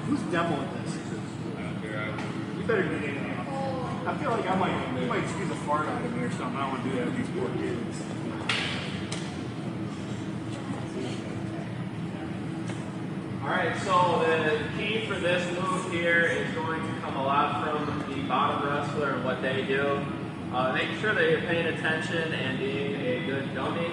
Who's demoing this? You better get in there. I feel like you might squeeze a fart out of me or something. I don't want to do that with these poor kids. Alright, so the key for this move here is going to come a lot from the bottom wrestler and what they do. Make sure that you're paying attention and being a good dummy.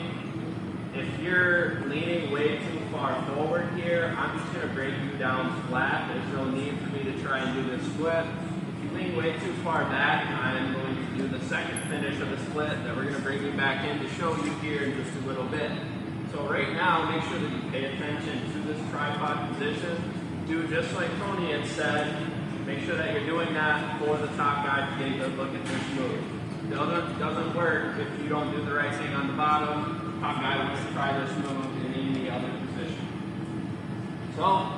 If you're leaning way too far forward here, I'm just going to break you down flat. There's no need for me to try and do this split. If you lean way too far back, I'm going to do the second finish of the split that we're going to bring you back in to show you here in just a little bit. So right now, make sure that you pay attention to this tripod position. Do just like Tony had said. Make sure that you're doing that for the top guy to get a good look at this move. It doesn't work if you don't do the right thing on the bottom. Top guy wants to try this move in any other position. So,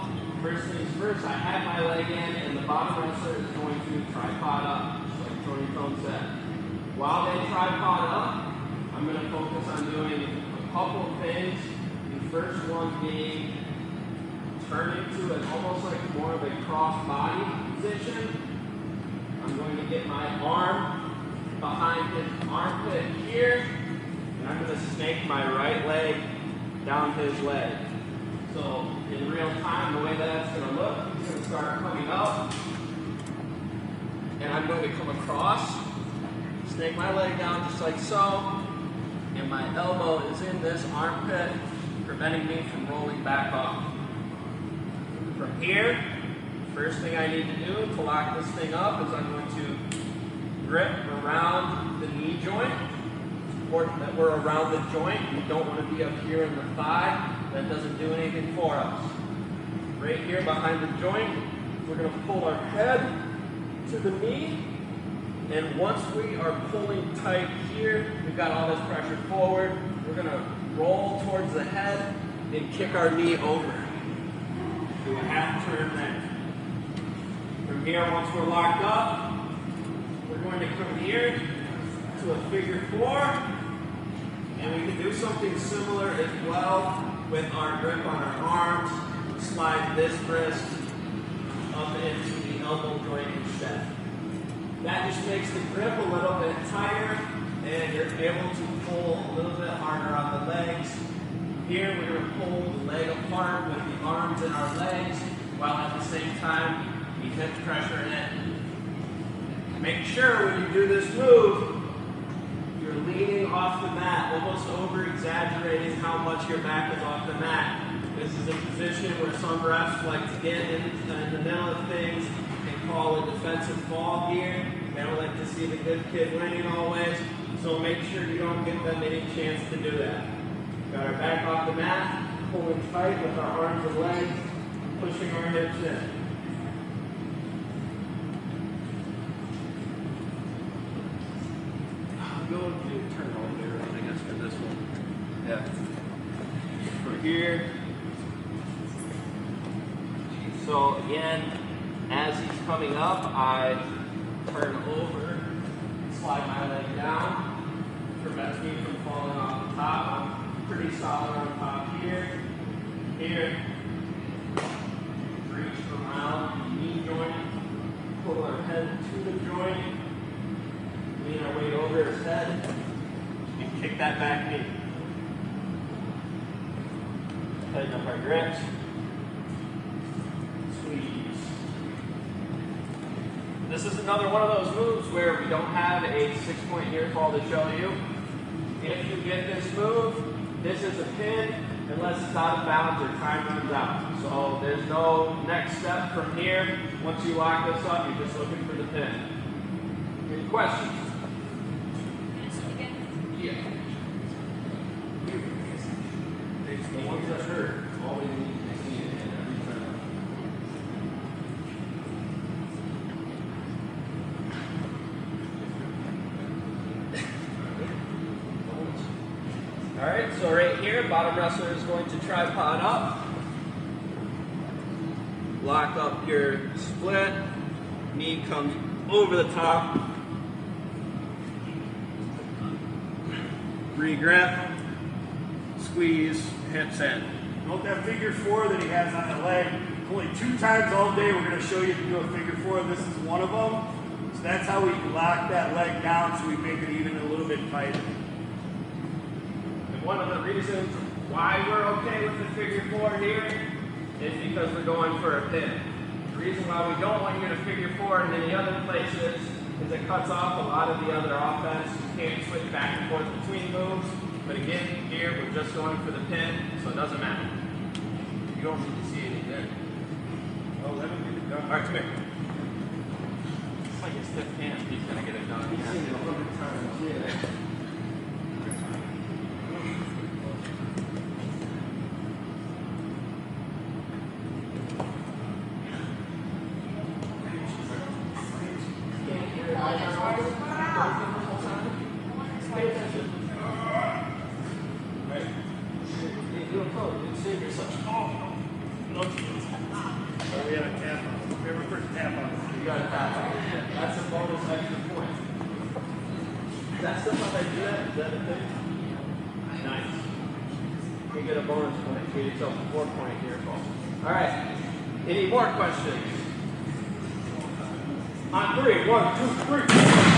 first things first, I have my leg in, and the bottom wrestler is going to tripod up, just like Tony Tone said. While they tripod up, I'm going to focus on doing a couple of things. The first one being turning to an almost like more of a cross body position. I'm going to get my arm behind his armpit here, and I'm going to snake my right leg down his leg. So in real time, the way that's going to look, he's going to start coming up, and I'm going to come across, snake my leg down just like so, and my elbow is in this armpit, preventing me from rolling back off. From here, first thing I need to do to lock this thing up is I'm going to grip around the knee joint, important that we're around the joint. We don't want to be up here in the thigh. That doesn't do anything for us. Right here behind the joint, we're going to pull our head to the knee, and once we are pulling tight here, we've got all this pressure forward, we're going to roll towards the head and kick our knee over. Do a half turn there. From here, once we're locked up, we're going to come here to a figure four, and we can do something similar as well with our grip on our arms. Slide this wrist up into the elbow joint instead. That just makes the grip a little bit tighter, and you're able to pull a little bit harder on the legs. Here we're going to pull the leg apart with the arms and our legs, while at the same time we hip pressure in. Make sure when you do this move, you're leaning off the mat, almost over-exaggerating how much your back is off the mat. This is a position where some refs like to get in the middle of things and call a defensive fall here. They don't like to see the good kid winning always, so make sure you don't give them any chance to do that. Got our back off the mat, pulling tight with our arms and legs, pushing our hips in. Go to turn over there, I guess, for this one. Yeah. For here. So again, as he's coming up, I turn over, slide my leg down, prevents me from falling off the top. I'm pretty solid on top here. Here. Reach around the knee joint, pull our head to the joint. Lean our weight over his head and kick that back knee. Tighten up our grips. Squeeze. This is another one of those moves where we don't have a 6-point near fall to show you. If you get this move, this is a pin unless it's out of bounds or time runs out. So there's no next step from here. Once you lock this up, you're just looking for the pin. Any questions? Yeah. It's the ones that hurt. Always need to see it in every time. Alright, so right here, bottom wrestler is going to tripod up. Lock up your split. Knee comes over the top. Re-grip, squeeze, hips in. Note that figure four that he has on the leg. only 2 times all day we're going to show you to do a figure 4. This is one of them. So that's how we lock that leg down so we make it even a little bit tighter. And one of the reasons why we're okay with the figure 4 here is because we're going for a pin. The reason why we don't want you to figure 4 in many other places is it cuts off a lot of the other offense. You can't switch back and forth between moves. But again, here we're just going for the pin, so it doesn't matter. You don't need to see it in there. Oh, let him get it done. All right, come here. It's like a stiff hand. He's going to get it done. He's seen it 100 times. Yeah. Save yourself. Oh, no. Oh, we had a tap on. We have a first tap on. You got a tap on. That's a bonus extra point. Is that still how they do that? Is that a thing? Nice. You get a bonus point. Get yourself a 4-point here, Paul. All right. Any more questions? On 3. 1, 2, 3.